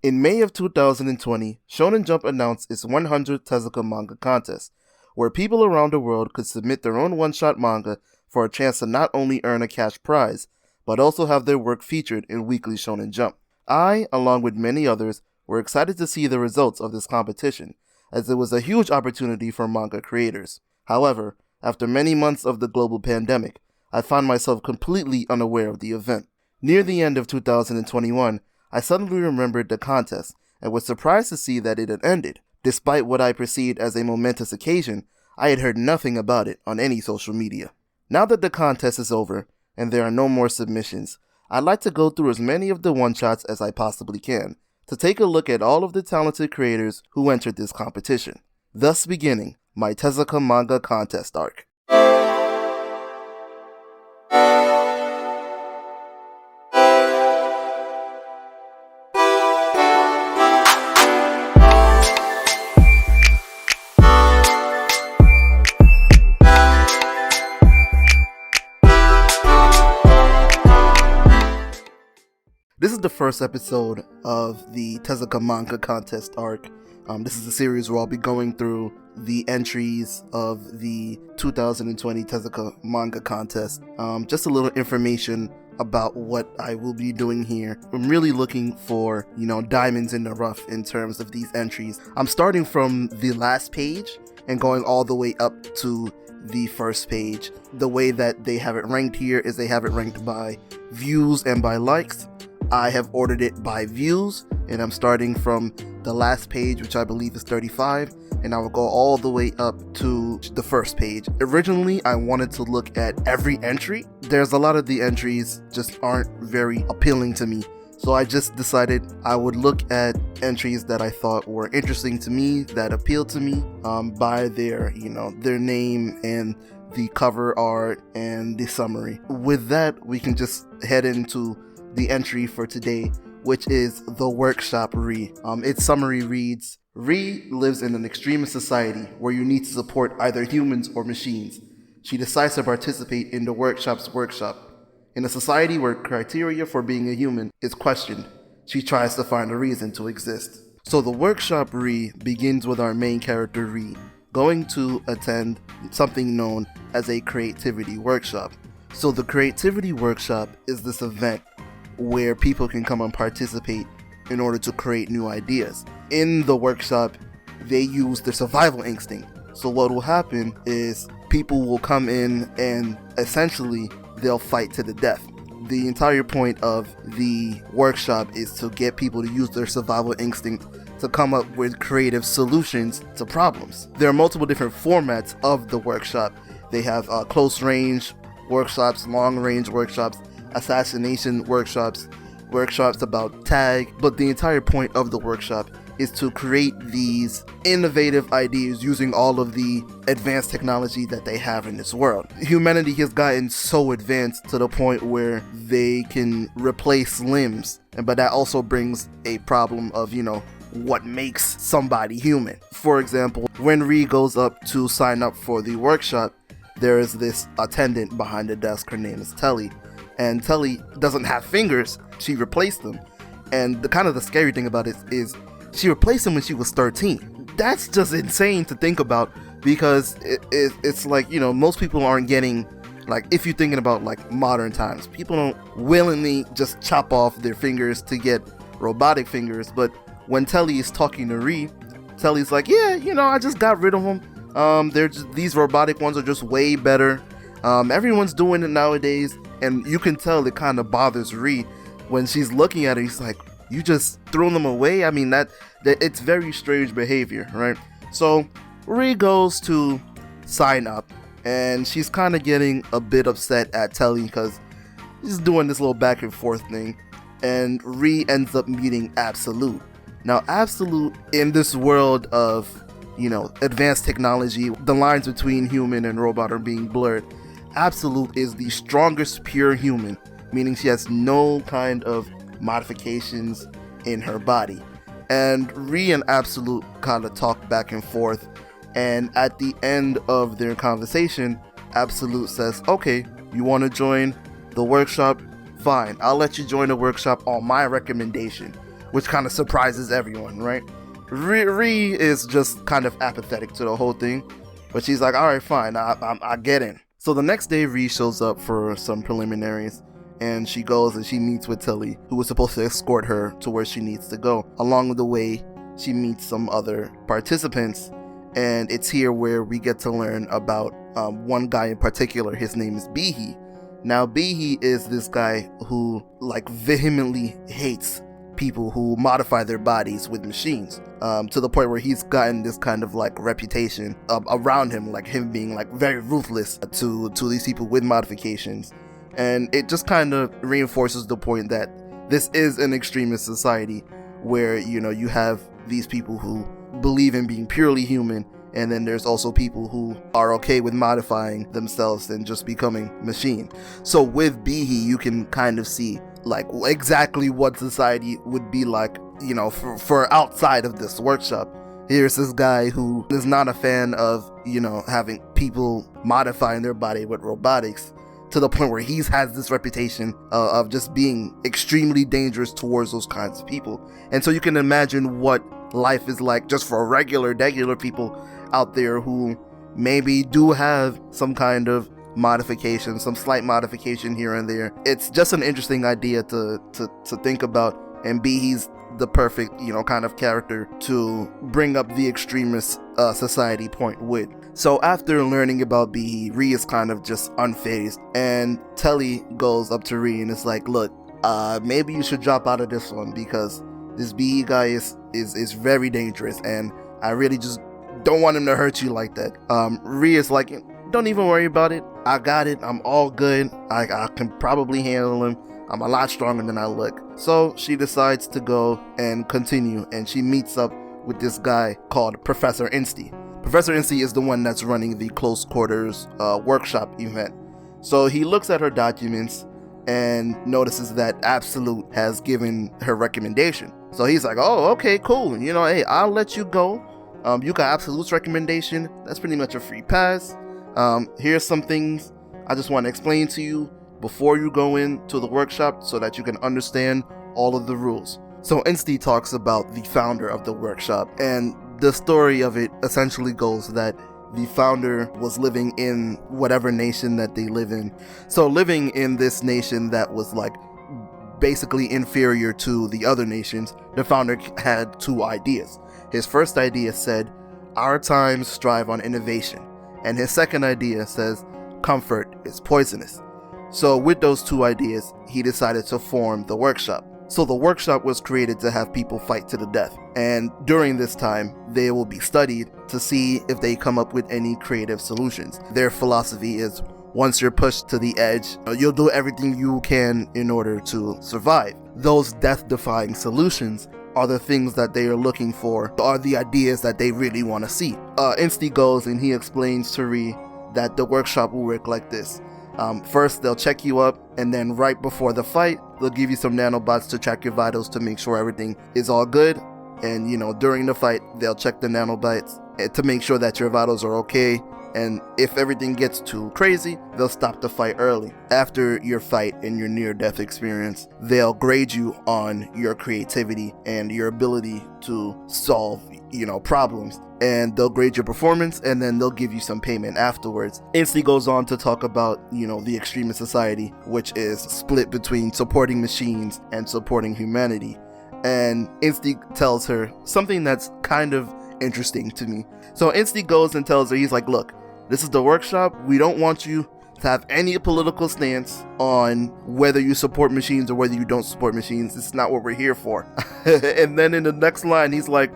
In May of 2020, Shonen Jump announced its 100th Tezuka manga contest, where people around the world could submit their own one-shot manga for a chance to not only earn a cash prize, but also have their work featured in Weekly Shonen Jump. I, along with many others, were excited to see the results of this competition, as it was a huge opportunity for manga creators. However, after many months of the global pandemic, I found myself completely unaware of the event. Near the end of 2021, I suddenly remembered the contest and was surprised to see that it had ended. Despite what I perceived as a momentous occasion, I had heard nothing about it on any social media. Now that the contest is over and there are no more submissions, I'd like to go through as many of the one-shots as I possibly can to take a look at all of the talented creators who entered this competition, thus beginning my Tezuka manga contest arc. This is the first episode of the Tezuka manga contest arc. This is a series where I'll be going through the entries of the 2020 Tezuka manga contest. Just a little information about what I will be doing here. I'm really looking for, diamonds in the rough in terms of these entries. I'm starting from the last page and going all the way up to the first page. The way that they have it ranked here is they have it ranked by views and by likes. I have ordered it by views, and I'm starting from the last page, which I believe is 35, and I will go all the way up to the first page. Originally, I wanted to look at every entry. There's a lot of the entries just aren't very appealing to me, so I just decided I would look at entries that I thought were interesting to me, that appealed to me, by their name and the cover art and the summary. With that, we can just head into the entry for today, which is The Workshop Ri. Its summary reads, Ri lives in an extremist society where you need to support either humans or machines. She decides to participate in the workshop's workshop. In a society where criteria for being a human is questioned, she tries to find a reason to exist. So The Workshop Ri begins with our main character Ri going to attend something known as a creativity workshop. So the creativity workshop is this event where people can come and participate in order to create new ideas. In the workshop, they use their survival instinct. So what will happen is people will come in and essentially they'll fight to the death. The entire point of the workshop is to get people to use their survival instinct to come up with creative solutions to problems. There are multiple different formats of the workshop. They have close range workshops, long range workshops, assassination workshops, workshops about tag, but the entire point of the workshop is to create these innovative ideas using all of the advanced technology that they have in this world. Humanity has gotten so advanced to the point where they can replace limbs, but that also brings a problem of, what makes somebody human. For example, when Ri goes up to sign up for the workshop, there is this attendant behind the desk. Her name is Telly. And Telly doesn't have fingers, she replaced them. And the scary thing about it is she replaced them when she was 13. That's just insane to think about, because it's like, most people aren't getting, like, if you're thinking about like modern times, people don't willingly just chop off their fingers to get robotic fingers. But when Telly is talking to Ri, Telly's like, yeah, I just got rid of them. These robotic ones are just way better. Everyone's doing it nowadays. And you can tell it kind of bothers Ri when she's looking at it. He's like, you just threw them away? I mean, that it's very strange behavior, right? So Ri goes to sign up, and she's kind of getting a bit upset at Telly because he's doing this little back and forth thing. And Ri ends up meeting Absolute. Now, Absolute, in this world of, advanced technology, the lines between human and robot are being blurred. Absolute is the strongest pure human, meaning she has no kind of modifications in her body. And Ri and Absolute kind of talk back and forth, and at the end of their conversation, Absolute says, okay, you want to join the workshop? Fine, I'll let you join the workshop on my recommendation. which kind of surprises everyone, right? Ri is just kind of apathetic to the whole thing, but she's like, all right, fine, I get in. So the next day, Ri shows up for some preliminaries, and she goes and she meets with Tilly, who was supposed to escort her to where she needs to go. Along the way, she meets some other participants, and it's here where we get to learn about one guy in particular. His name is Bihi. Now, Bihi is this guy who like vehemently hates people who modify their bodies with machines, to the point where he's gotten this kind of like reputation around him, like him being like very ruthless to these people with modifications. And it just kind of reinforces the point that this is an extremist society where, you know, you have these people who believe in being purely human, and then there's also people who are okay with modifying themselves and just becoming machine. So with Bihi, you can kind of see like exactly what society would be like, you know, for outside of this workshop. Here's this guy who is not a fan of, you know, having people modifying their body with robotics, to the point where he has this reputation of just being extremely dangerous towards those kinds of people. And so you can imagine what life is like just for regular people out there who maybe do have some kind of modification, some slight modification here and there. It's just an interesting idea to think about, and he's the perfect, you know, kind of character to bring up the extremist society point with. So after learning about Bihi, Ri is kind of just unfazed, and Telly goes up to Ri and is like, look, maybe you should drop out of this one, because this Bihi guy is very dangerous, and I really just don't want him to hurt you like that. Ri is like, don't even worry about it. I got it. I'm all good. I can probably handle him. I'm a lot stronger than I look. So she decides to go and continue, and she meets up with this guy called Professor Insty. Professor Insty is the one that's running the close quarters workshop event. So he looks at her documents and notices that Absolute has given her recommendation. So he's like, oh, okay, cool. You know, hey, I'll let you go. You got Absolute's recommendation. That's pretty much a free pass. Here's some things I just want to explain to you before you go into the workshop so that you can understand all of the rules. So Insty talks about the founder of the workshop, and the story of it essentially goes that the founder was living in whatever nation that they live in. So living in this nation that was like basically inferior to the other nations, the founder had two ideas. His first idea said, our times strive on innovation. And his second idea says, comfort is poisonous. So with those two ideas, he decided to form the workshop. So the workshop was created to have people fight to the death. And during this time, they will be studied to see if they come up with any creative solutions. Their philosophy is, once you're pushed to the edge, you'll do everything you can in order to survive. Those death-defying solutions are the things that they are looking for, are the ideas that they really want to see. Insty goes and he explains to Ri that the workshop will work like this. First, they'll check you up, and then right before the fight, they'll give you some nanobots to track your vitals to make sure everything is all good. And, you know, during the fight, they'll check the nanobots to make sure that your vitals are okay. And if everything gets too crazy, they'll stop the fight early. After your fight and your near-death experience, they'll grade you on your creativity and your ability to solve, you know, problems. And they'll grade your performance, and then they'll give you some payment afterwards. Insty goes on to talk about, you know, the extremist society, which is split between supporting machines and supporting humanity. And Insty tells her something that's kind of interesting to me. So Insty goes and tells her, he's like, look, this is the workshop. We don't want you to have any political stance on whether you support machines or whether you don't support machines. This is not what we're here for. And then in the next line, he's like,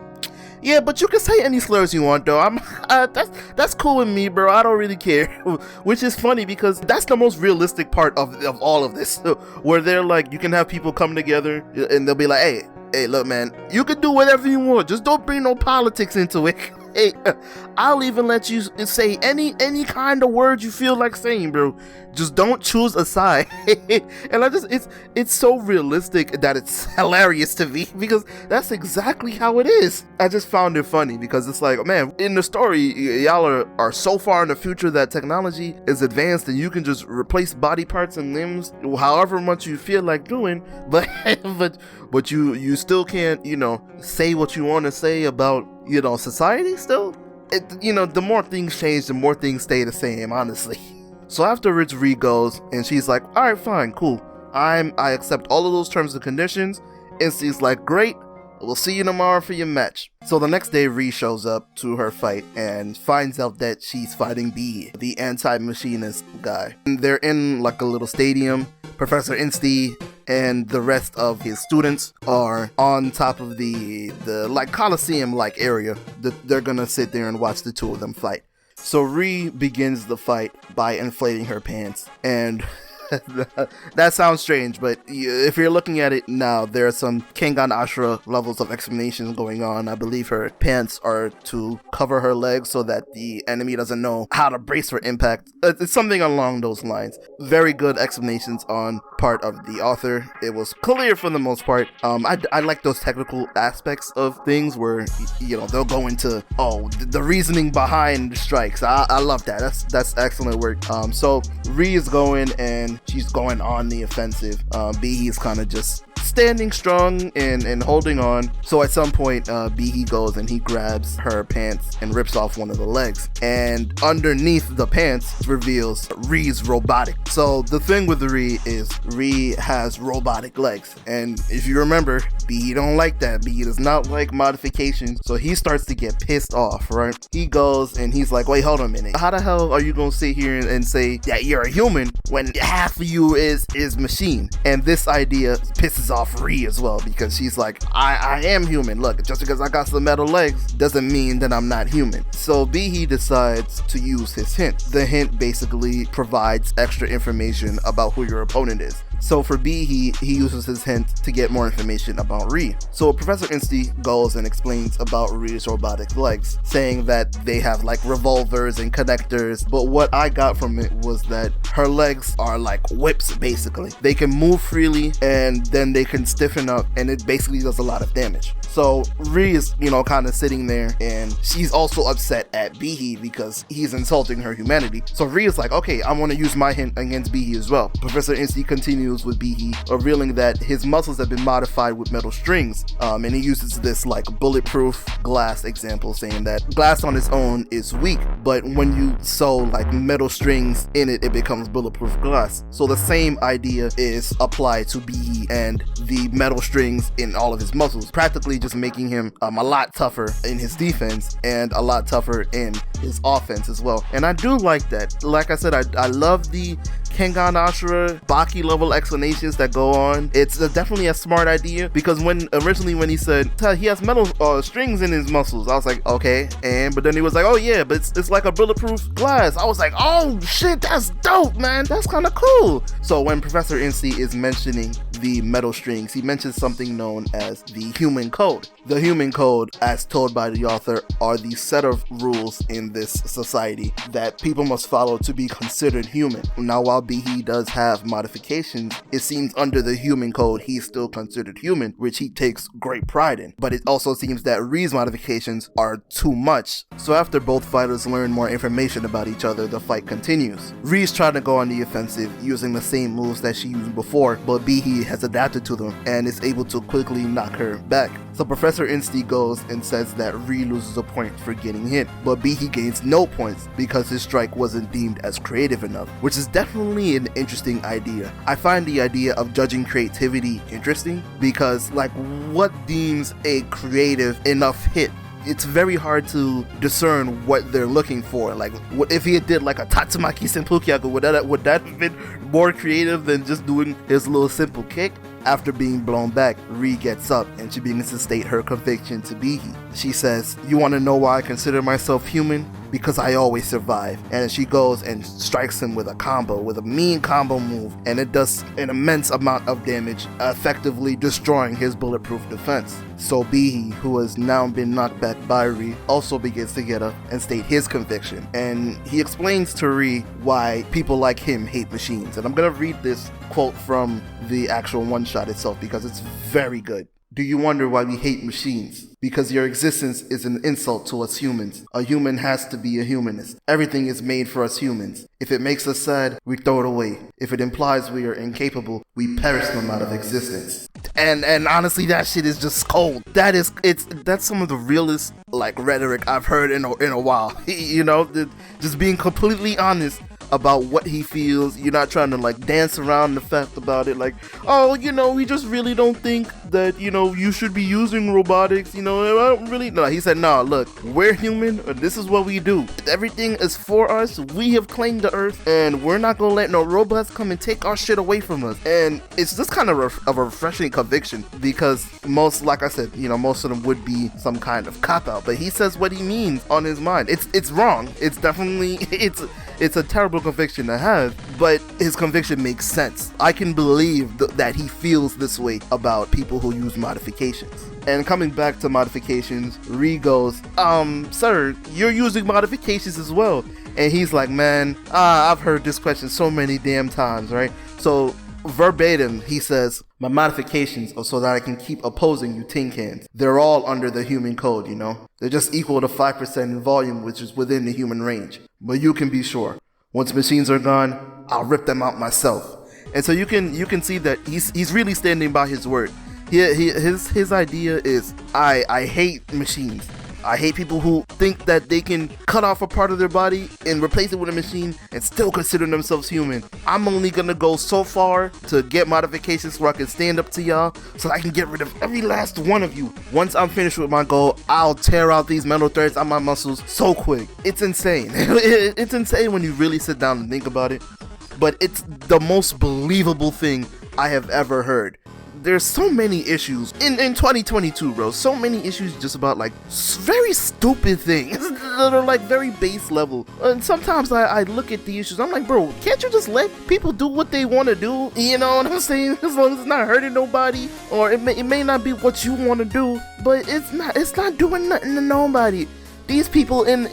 yeah, but you can say any slurs you want, though. That's cool with me, bro. I don't really care. Which is funny because that's the most realistic part of all of this, where they're like, you can have people come together and they'll be like, hey, look, man, you can do whatever you want. Just don't bring no politics into it. Hey, I'll even let you say any kind of word you feel like saying, bro. Just don't choose a side. And it's so realistic that it's hilarious to me, because that's exactly how it is. I just found it funny because it's like, man, in the story, y'all are so far in the future that technology is advanced and you can just replace body parts and limbs however much you feel like doing, but but you still can't, say what you want to say about, society still. The more things change, the more things stay the same, honestly. So afterwards, Ree goes and she's like, all right, fine, cool. I accept all of those terms and conditions. And she's like, great, we'll see you tomorrow for your match. So the next day, Ree shows up to her fight and finds out that she's fighting B, the anti-machinist guy. And they're in like a little stadium. Professor Insti and the rest of his students are on top of the like Coliseum-like area. They're gonna sit there and watch the two of them fight. So Ree begins the fight by inflating her pants, and that sounds strange, but if you're looking at it now, there are some Kengan Ashura levels of explanations going on. I believe her pants are to cover her legs so that the enemy doesn't know how to brace for impact. It's something along those lines. Very good explanations on part of the author. It was clear for the most part. I like those technical aspects of things where, they'll go into, the reasoning behind the strikes. I love that. That's excellent work. So Ree is going and she's going on the offensive. Bihi's kind of just standing strong and holding on. So at some point, Bihi goes and he grabs her pants and rips off one of the legs. And underneath the pants reveals Ree's robotic. So the thing with Ree is Ree has robotic legs. And if you remember, Bihi don't like that. Bihi does not like modifications. So he starts to get pissed off, right? He goes and he's like, wait, hold on a minute. How the hell are you gonna sit here and say that you're a human when half of you is machine? And this idea pisses off Ree as well, because she's like, I am human. Look, just because I got some metal legs doesn't mean that I'm not human. So Bihi decides to use his hint. The hint basically provides extra information about who your opponent is. So for B, he uses his hint to get more information about Ree. So Professor Insti goes and explains about Ree's robotic legs, saying that they have like revolvers and connectors, but what I got from it was that her legs are like whips basically. They can move freely and then they can stiffen up, and it basically does a lot of damage. So Ree is, kind of sitting there, and she's also upset at Bihi because he's insulting her humanity. So Ree is like, okay, I want to use my hint against Bihi as well. Professor Insti continues with Bihi, revealing that his muscles have been modified with metal strings, and he uses this like bulletproof glass example, saying that glass on its own is weak, but when you sew like metal strings in it, it becomes bulletproof glass. So the same idea is applied to Bihi and the metal strings in all of his muscles, practically just making him a lot tougher in his defense and a lot tougher in his offense as well. And I do like that. Like I said, I love the Kengan Ashura Baki level explanations that go on. It's definitely a smart idea, because originally when he said he has metal strings in his muscles, I was like, okay, but then he was like, oh yeah, but it's like a bulletproof glass. I was like, oh shit, that's dope, man, that's kind of cool. So when Professor Insti is mentioning the metal strings, he mentions something known as the human code. The human code, as told by the author, are the set of rules in this society that people must follow to be considered human. Now, while Bihi does have modifications, it seems under the human code he's still considered human, which he takes great pride in. But it also seems that Ree's modifications are too much. So after both fighters learn more information about each other, the fight continues. Ree's trying to go on the offensive using the same moves that she used before, but Bihi has adapted to them and is able to quickly knock her back. So Professor Insti goes and says that Ree loses a point for getting hit, but Bihi gains no points because his strike wasn't deemed as creative enough, which is definitely an interesting idea. I find the idea of judging creativity interesting, because like, what deems a creative enough hit? It's very hard to discern what they're looking for. Like, what if he did like a Tatsumaki Senpukyaku, would that have been more creative than just doing his little simple kick? After being blown back, Ri gets up and she begins to state her conviction to Bihi. She says, "You want to know why I consider myself human? Because I always survive." And she goes and strikes him with a mean combo move, and it does an immense amount of damage, effectively destroying his bulletproof defense. So Bihi, who has now been knocked back by Ri, also begins to get up and state his conviction. And he explains to Ri why people like him hate machines. And I'm gonna read this quote from the actual one-shot itself because it's very good. "Do you wonder why we hate machines? Because your existence is an insult to us humans. A human has to be a humanist. Everything is made for us humans. If it makes us sad, we throw it away. If it implies we are incapable, we perish them out of existence." And honestly, that shit is just cold. That's some of the realest like rhetoric I've heard in a while. You know, just being completely honest about what he feels. You're not trying to like dance around the fact about it, like, oh, you know, we just really don't think that, you know, you should be using robotics, you know, I don't really. No, he said, no, look, we're human, this is what we do. Everything is for us. We have claimed the earth, and we're not gonna let no robots come and take our shit away from us. And it's just kind of a refreshing conviction, because most, like I said, you know, most of them would be some kind of cop-out, but he says what he means on his mind. It's wrong. It's definitely, it's a terrible conviction to have, but his conviction makes sense. I can believe that he feels this way about people who use modifications. And coming back to modifications, Ri goes, sir, you're using modifications as well. And he's like, man, I've heard this question so many damn times, right? So verbatim, he says, my modifications are so that I can keep opposing you tin cans. They're all under the human code, you know? They're just equal to 5% in volume, which is within the human range. But you can be sure, once machines are gone, I'll rip them out myself. And so you can see that he's really standing by his word. His idea is, I hate machines. I hate people who think that they can cut off a part of their body and replace it with a machine and still consider themselves human. I'm only gonna go so far to get modifications where I can stand up to y'all so I can get rid of every last one of you. Once I'm finished with my goal, I'll tear out these metal threads out my muscles so quick. It's insane. It's insane when you really sit down and think about it. But it's the most believable thing I have ever heard. There's so many issues in 2022, bro. So many issues just about like very stupid things that are like very base level. And sometimes I look at the issues, I'm like, bro, can't you just let people do what they want to do? You know what I'm saying? As long as it's not hurting nobody, or it may not be what you want to do, but it's not doing nothing to nobody. These people in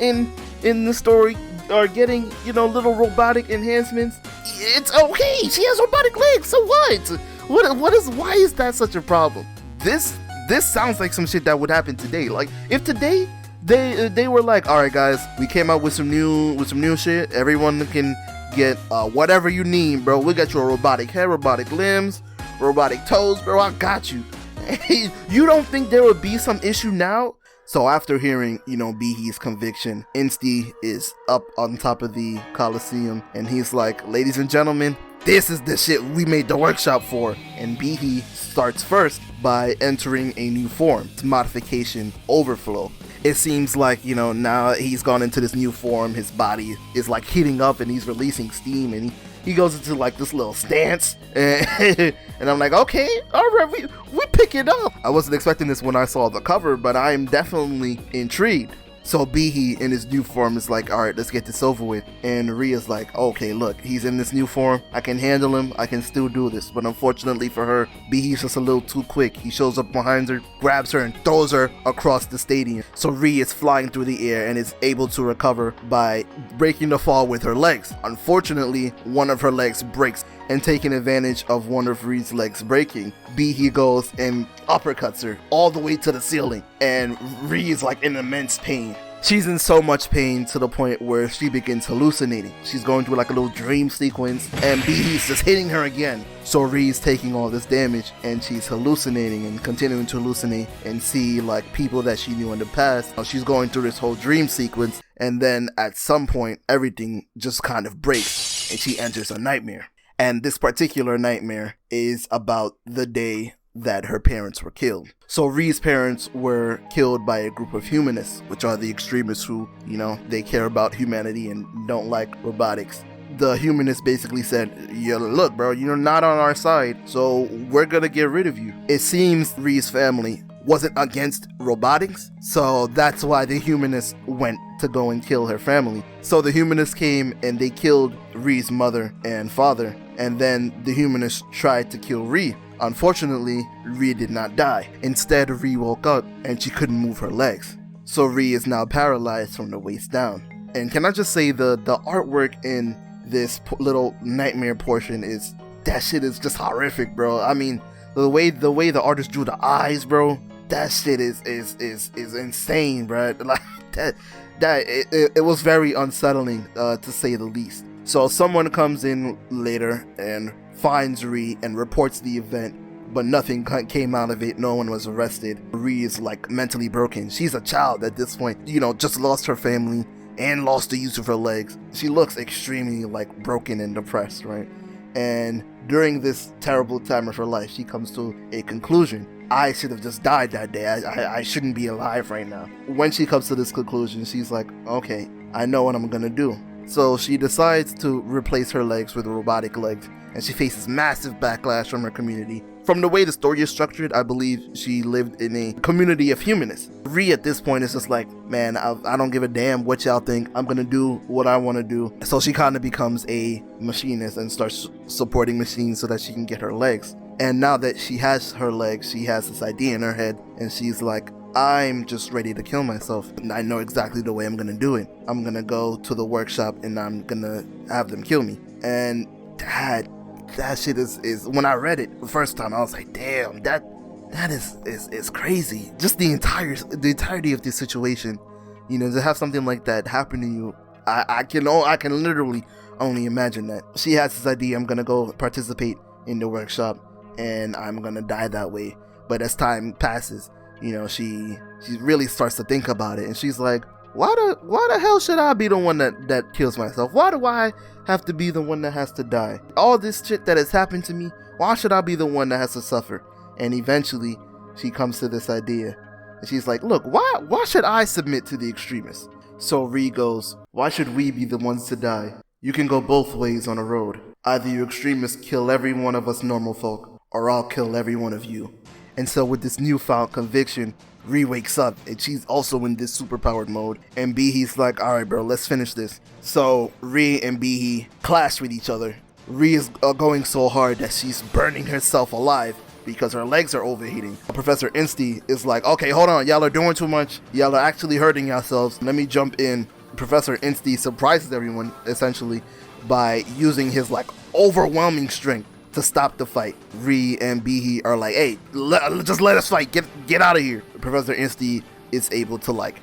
the story are getting, you know, little robotic enhancements. It's okay. She has robotic legs. So what? Why is that such a problem? This sounds like some shit that would happen today. Like if today they were like, all right guys, we came out with some new shit. Everyone can get whatever you need, bro. We got you a robotic head, robotic limbs, robotic toes, bro. I got you. You don't think there would be some issue now? So after hearing, you know, Bihi's conviction, Insty is up on top of the Coliseum and he's like, ladies and gentlemen, this is the shit we made the workshop for. And Bihi starts first by entering a new form. It's modification overflow. It seems like, you know, now he's gone into this new form, his body is like heating up and he's releasing steam, and he goes into like this little stance and I'm like, okay, all right, we pick it up. I wasn't expecting this when I saw the cover, but I am definitely intrigued. So Bihi in his new form is like, all right, let's get this over with. And Ria's like, okay, look, he's in this new form. I can handle him. I can still do this. But unfortunately for her, Bihi's just a little too quick. He shows up behind her, grabs her, and throws her across the stadium. So Ri is flying through the air and is able to recover by breaking the fall with her legs. Unfortunately, one of her legs breaks, and taking advantage of one of Ri's legs breaking, Bihi goes and uppercuts her all the way to the ceiling, and Ri is like in immense pain. She's in so much pain to the point where she begins hallucinating. She's going through like a little dream sequence, and Bihi's just hitting her again. So Ri's taking all this damage, and she's hallucinating and continuing to hallucinate and see like people that she knew in the past. She's going through this whole dream sequence, and then at some point everything just kind of breaks and she enters a nightmare. And this particular nightmare is about the day that her parents were killed. So Ri's parents were killed by a group of humanists, which are the extremists who, you know, they care about humanity and don't like robotics. the humanist basically said, yeah, look, bro, you're not on our side, so we're gonna get rid of you. It seems Ree's family wasn't against robotics, so that's why the humanists went to go and kill her family. So the humanists came and they killed Ree's mother and father, and then the humanists tried to kill Ree. Unfortunately, Ree did not die. Instead, Ree woke up and she couldn't move her legs. So Ree is now paralyzed from the waist down. And can I just say the artwork in this little nightmare portion is, that shit is just horrific, bro. I mean, the way the artist drew the eyes, bro, that shit is insane, bro. Like it was very unsettling, to say the least. So someone comes in later and finds Ree and reports the event, but nothing came out of it. No one was arrested. Ree is like mentally broken. She's a child at this point, just lost her family and lost the use of her legs. She looks extremely like broken and depressed, right? And during this terrible time of her life, she comes to a conclusion. I should have just died that day. I shouldn't be alive right now. When she comes to this conclusion, she's like, okay, I know what I'm gonna do. So she decides to replace her legs with robotic legs, and she faces massive backlash from her community. From the way the story is structured, I believe she lived in a community of humanists. Ree at this point is just like, man, I don't give a damn what y'all think. I'm gonna do what I want to do. So she kind of becomes a machinist and starts supporting machines so that she can get her legs. And now that she has her legs, she has this idea in her head, and she's like, I'm just ready to kill myself. I know exactly the way I'm gonna do it. I'm gonna go to the workshop and I'm gonna have them kill me. And that shit is when I read it the first time, I was like, damn, that is crazy. Just the entirety of this situation, to have something like that happen to you, I can literally only imagine that. She has this idea, I'm gonna go participate in the workshop and I'm gonna die that way. But as time passes, she really starts to think about it, and she's like, why the hell should I be the one that kills myself? Why do I have to be the one that has to die? All this shit that has happened to me, why should I be the one that has to suffer? And eventually she comes to this idea, and she's like, look, why should I submit to the extremists? So Ree goes, why should we be the ones to die? You can go both ways on a road. Either you extremists kill every one of us normal folk, or I'll kill every one of you. And so with this newfound conviction, Ree wakes up and she's also in this superpowered mode, and Behe's like, alright bro, let's finish this. So Ree and Behe clash with each other. Ree is going so hard that she's burning herself alive because her legs are overheating. Professor Insty is like, okay, hold on, y'all are doing too much. Y'all are actually hurting yourselves. Let me jump in. Professor Insty surprises everyone essentially by using his like overwhelming strength to stop the fight. Ree and Behe are like, hey, just let us fight, get out of here. Professor Insty is able to like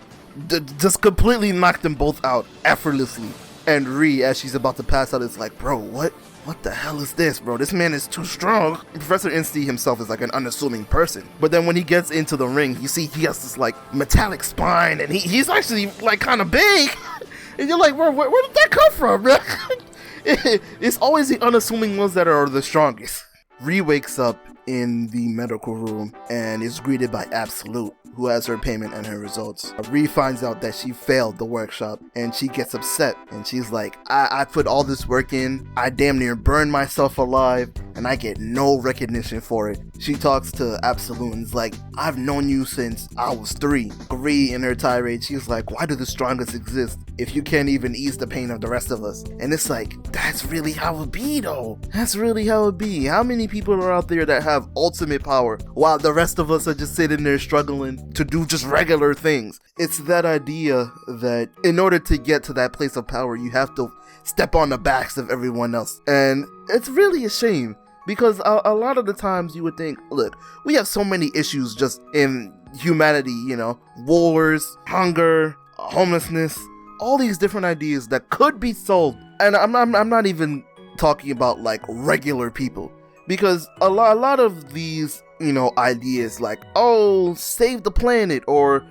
just completely knock them both out effortlessly. And Ree, as she's about to pass out, is like, bro, what the hell is this, bro? This man is too strong. Professor Insty himself is like an unassuming person, but then when he gets into the ring, you see he has this like metallic spine, and he's actually like kind of big. And you're like, bro, where did that come from, bro? It's always the unassuming ones that are the strongest. Ree wakes up in the medical room and is greeted by Absolute, who has her payment and her results. Ree finds out that she failed the workshop and she gets upset, and she's like, I put all this work in, I damn near burned myself alive, and I get no recognition for it. She talks to Absolute and is like, I've known you since I was 3. Ree, in her tirade, she's like, why do the strongest exist if you can't even ease the pain of the rest of us? And it's like, that's really how it be though. That's really how it be. How many people are out there that have ultimate power while the rest of us are just sitting there struggling to do just regular things? It's that idea that in order to get to that place of power, you have to step on the backs of everyone else. And it's really a shame, because a lot of the times you would think, look, we have so many issues just in humanity, wars, hunger, homelessness, all these different ideas that could be solved. And I'm not even talking about like regular people, because a lot of these, ideas like, oh, save the planet, or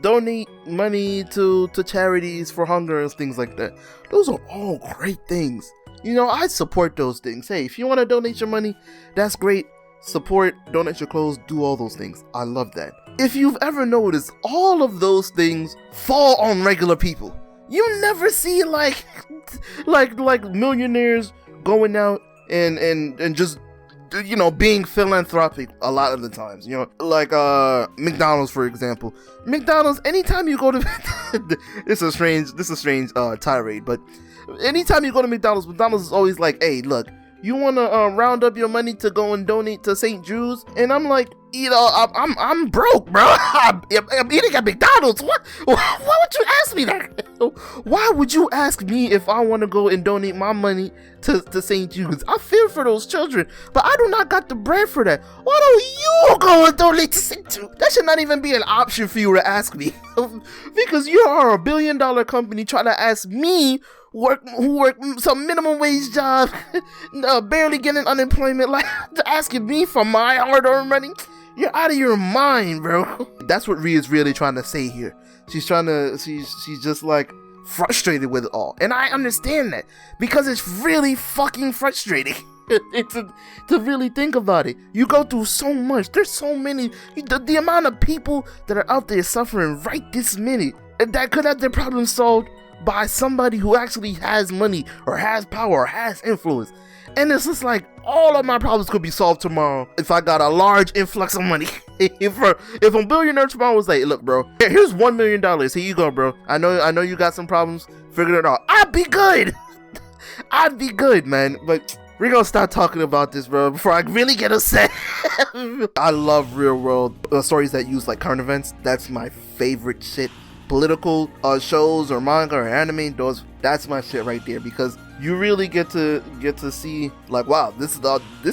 donate money to charities for hunger and things like that. Those are all great things. I support those things. Hey, if you want to donate your money, that's great. Support, donate your clothes, do all those things. I love that. If you've ever noticed, all of those things fall on regular people. You never see like millionaires going out and just, you know, being philanthropic a lot of the times, you know, like McDonald's, for example. McDonald's, anytime you go to this is a strange tirade, but anytime you go to McDonald's is always like, hey, look, you want to round up your money to go and donate to St. Jude's? And I'm like, you know, I'm broke, bro. I'm eating at McDonald's. Why would you ask me that? Why would you ask me if I want to go and donate my money to St. Jude's? I feel for those children, but I do not got the bread for that. Why don't you go and donate to St. Jude's? That should not even be an option for you to ask me. Because you are a $1 billion company trying to ask me who work some minimum wage job, barely getting unemployment, like asking me for my hard-earned money. You're out of your mind, bro. That's what Ria is really trying to say here. She's just like frustrated with it all, and I understand that because it's really fucking frustrating. To really think about it. You go through so much. There's so many. The amount of people that are out there suffering right this minute that could have their problems solved by somebody who actually has money or has power or has influence. And it's just like, all of my problems could be solved tomorrow if I got a large influx of money. if a billionaire tomorrow was like, look, bro, here's $1 million. Here you go, bro. I know you got some problems. Figure it out. I'd be good. I'd be good, man. But we're gonna start talking about this, bro, before I really get upset. I love real world stories that use like current events. That's my favorite shit. Political shows or manga or anime, that's my shit right there, because you really get to see like, wow, this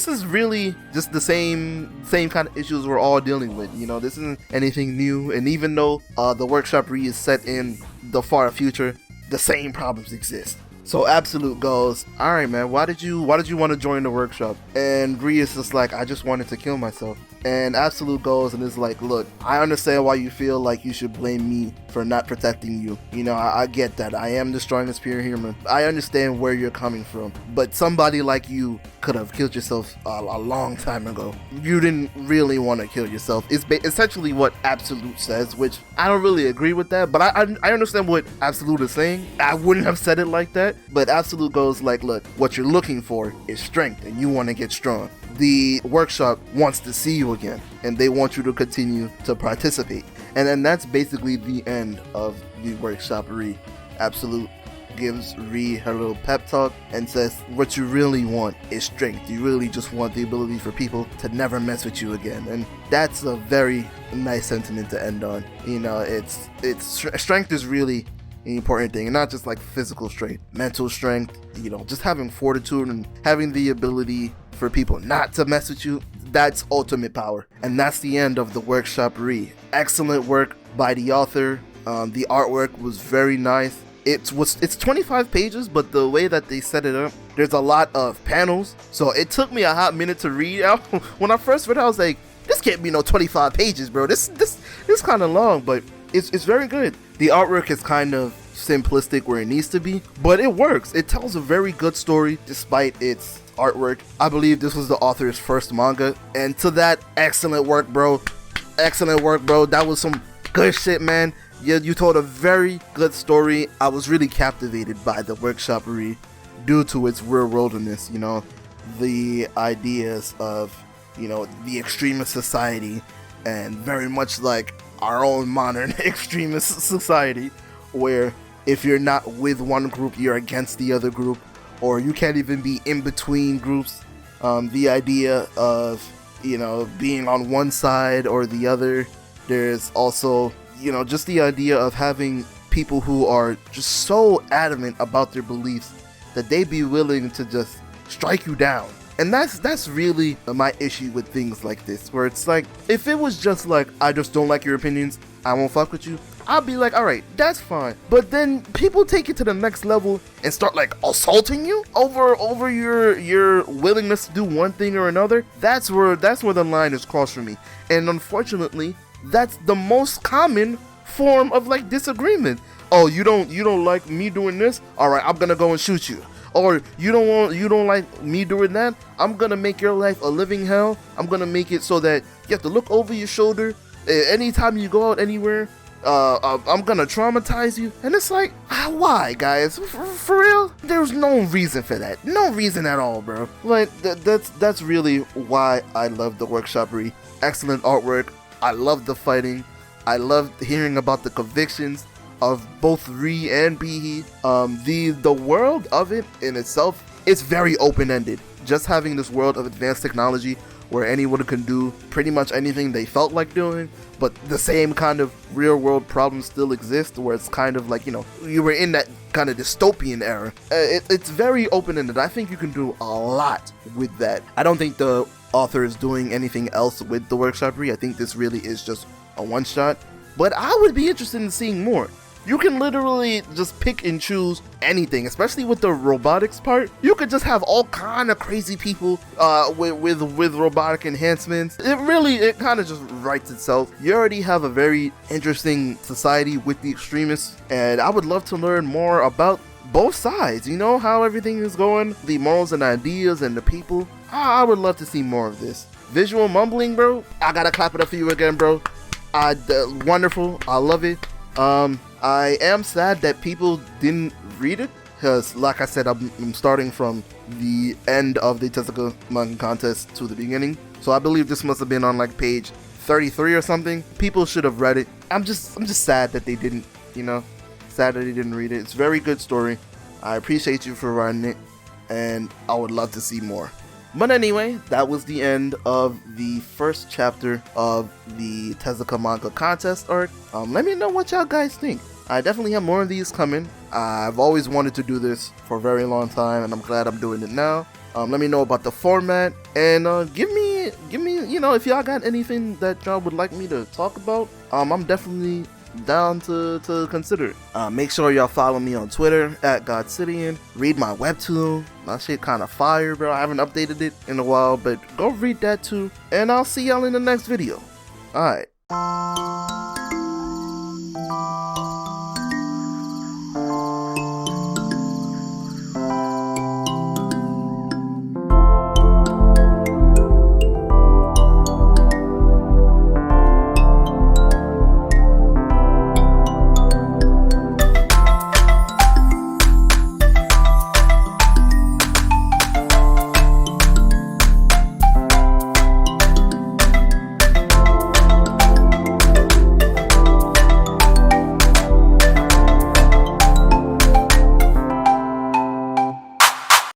is really just the same kind of issues we're all dealing with. You know, this isn't anything new, and even though the workshop is set in the far future, the same problems exist. So Absolute goes, all right, man, why did you want to join the workshop? And Ria's just like, I just wanted to kill myself. And Absolute goes and is like, look, I understand why you feel like you should blame me for not protecting you. You know, I get that. I am the strongest pure human. I understand where you're coming from. But somebody like you could have killed yourself a long time ago. You didn't really want to kill yourself. It's essentially what Absolute says, which I don't really agree with that. But I understand what Absolute is saying. I wouldn't have said it like that. But Absolute goes like, look, what you're looking for is strength, and you want to get strong. The workshop wants to see you again, and they want you to continue to participate. And then that's basically the end of the workshop. Absolute gives her little pep talk and says, what you really want is strength. You really just want the ability for people to never mess with you again. And that's a very nice sentiment to end on. You know, it's strength is really an important thing, and not just like physical strength, mental strength, you know, just having fortitude and having the ability for people not to mess with you. That's ultimate power. And that's the end of the workshop. Excellent work by the author. The artwork was very nice. It's 25 pages, but the way that they set it up, there's a lot of panels, so it took me a hot minute to read out. When I first read it, I was like, this can't be no 25 pages, bro. This kind of long, but it's very good. The artwork is kind of simplistic where it needs to be, but it works. It tells a very good story despite its artwork. I believe this was the author's first manga, and to that, excellent work, bro. That was some good shit, man. Yeah, you told a very good story. I was really captivated by the workshop due to its real worldness, you know, the ideas of, you know, the extremist society, and very much like our own modern extremist society, where if you're not with one group, you're against the other group, or you can't even be in between groups. The idea of, you know, being on one side or the other. There's also, you know, just the idea of having people who are just so adamant about their beliefs that they be willing to just strike you down. And that's really my issue with things like this, where it's like, if it was just like, I just don't like your opinions, I won't fuck with you, I'll be like, alright, that's fine. But then people take it to the next level and start like assaulting you over your willingness to do one thing or another. That's where the line is crossed for me. And unfortunately, that's the most common form of like disagreement. Oh, you don't like me doing this? Alright, I'm gonna go and shoot you. Or you don't like me doing that? I'm gonna make your life a living hell. I'm gonna make it so that you have to look over your shoulder anytime you go out anywhere. I'm gonna traumatize you. And it's like, why, guys? For real? There's no reason for that. No reason at all, bro. Like, that's really why I love the workshoppery. Excellent artwork. I love the fighting. I love hearing about the convictions of both Ri and Bihi. The world of it in itself, it's very open-ended. Just having this world of advanced technology where anyone can do pretty much anything they felt like doing, but the same kind of real-world problems still exist, where it's kind of like, you know, you were in that kind of dystopian era. It's very open-ended. I think you can do a lot with that. I don't think the author is doing anything else with the workshoppery. I think this really is just a one-shot, but I would be interested in seeing more. You can literally just pick and choose anything, especially with the robotics part. You could just have all kind of crazy people with robotic enhancements. It kind of just writes itself. You already have a very interesting society with the extremists, and I would love to learn more about both sides, you know, how everything is going, the morals and ideas and the people. I would love to see more of this. Visual mumbling, bro, I gotta clap it up for you again, bro. Wonderful, I love it. I am sad that people didn't read it, because like I said, I'm starting from the end of the Tezuka Manga contest to the beginning, so I believe this must have been on like page 33 or something. People should have read it. I'm just sad that they didn't, you know, sad that they didn't read it. It's a very good story. I appreciate you for writing it, and I would love to see more. But anyway, that was the end of the first chapter of the Tezuka Manga contest arc. Let me know what y'all guys think. I definitely have more of these coming. I've always wanted to do this for a very long time, and I'm glad I'm doing it now. Let me know about the format, and give me, you know, if y'all got anything that y'all would like me to talk about. I'm definitely down to consider it. Make sure y'all follow me on Twitter at Godsidian. Read my webtoon. My shit kind of fire, bro. I haven't updated it in a while, but go read that too. And I'll see y'all in the next video. Alright.